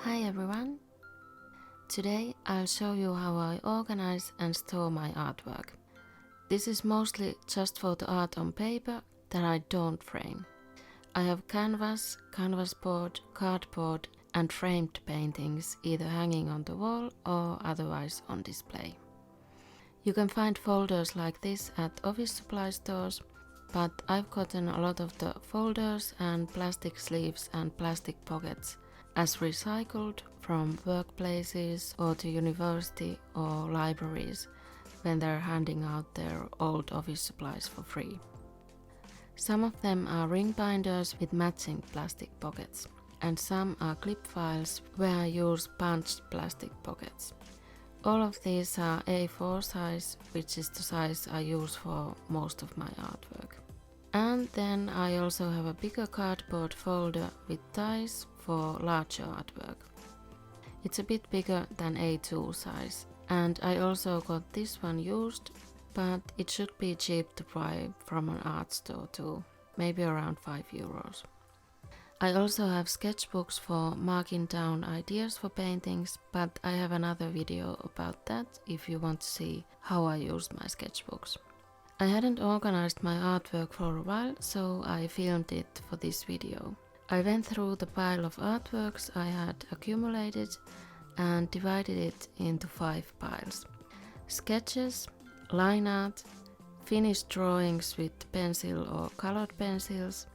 Hi everyone! Today I'll show you how I organize and store my artwork. This is mostly just for the art on paper that I don't frame. I have canvas board, cardboard and framed paintings either hanging on the wall or otherwise on display. You can find folders like this at office supply stores, but I've gotten a lot of the folders and plastic sleeves and plastic pockets as recycled from workplaces or to university or libraries when they're handing out their old office supplies for free. Some of them are ring binders with matching plastic pockets, and some are clip files where I use punched plastic pockets. All of these are A4 size, which is the size I use for most of my artwork. And then I also have a bigger cardboard folder with ties for larger artwork. It's a bit bigger than A2 size, and I also got this one used, but it should be cheap to buy from an art store too, maybe around €5. I also have sketchbooks for marking down ideas for paintings, but I have another video about that if you want to see how I use my sketchbooks. I hadn't organized my artwork for a while, so I filmed it for this video. I went through the pile of artworks I had accumulated and divided it into 5 piles. Sketches, line art, finished drawings with pencil or colored pencils,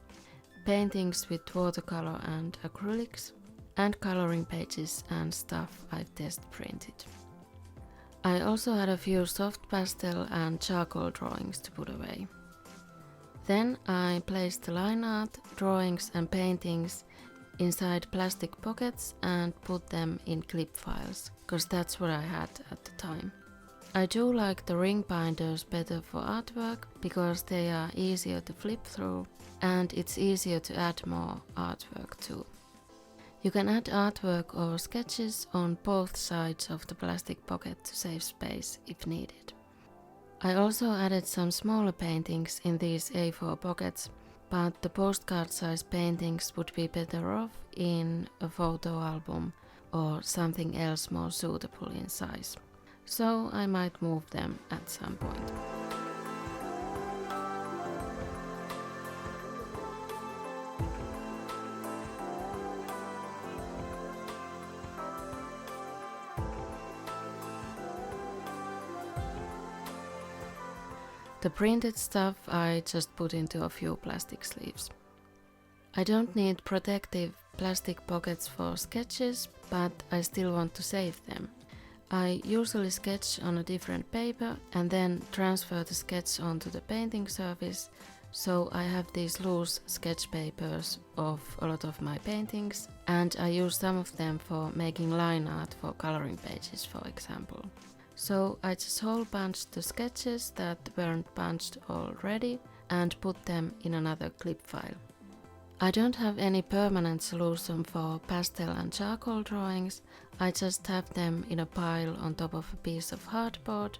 paintings with watercolor and acrylics, and coloring pages and stuff I've test printed. I also had a few soft pastel and charcoal drawings to put away. Then I placed the line art, drawings and paintings inside plastic pockets and put them in clip files, cause that's what I had at the time. I do like the ring binders better for artwork because they are easier to flip through and it's easier to add more artwork too. You can add artwork or sketches on both sides of the plastic pocket to save space if needed. I also added some smaller paintings in these A4 pockets, but the postcard size paintings would be better off in a photo album or something else more suitable in size. So I might move them at some point. The printed stuff I just put into a few plastic sleeves. I don't need protective plastic pockets for sketches, but I still want to save them. I usually sketch on a different paper and then transfer the sketch onto the painting surface, so I have these loose sketch papers of a lot of my paintings, and I use some of them for making line art for coloring pages, for example. So I just hole punched the sketches that weren't punched already and put them in another clip file. I don't have any permanent solution for pastel and charcoal drawings, I just have them in a pile on top of a piece of hardboard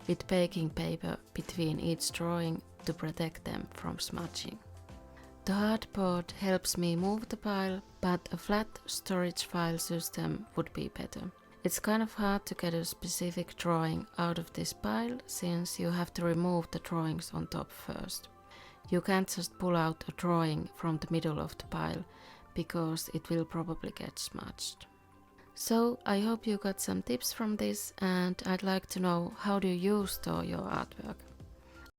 with baking paper between each drawing to protect them from smudging. The hardboard helps me move the pile, but a flat storage file system would be better. It's kind of hard to get a specific drawing out of this pile since you have to remove the drawings on top first. You can't just pull out a drawing from the middle of the pile because it will probably get smudged. So I hope you got some tips from this, and I'd like to know, how do you store your artwork?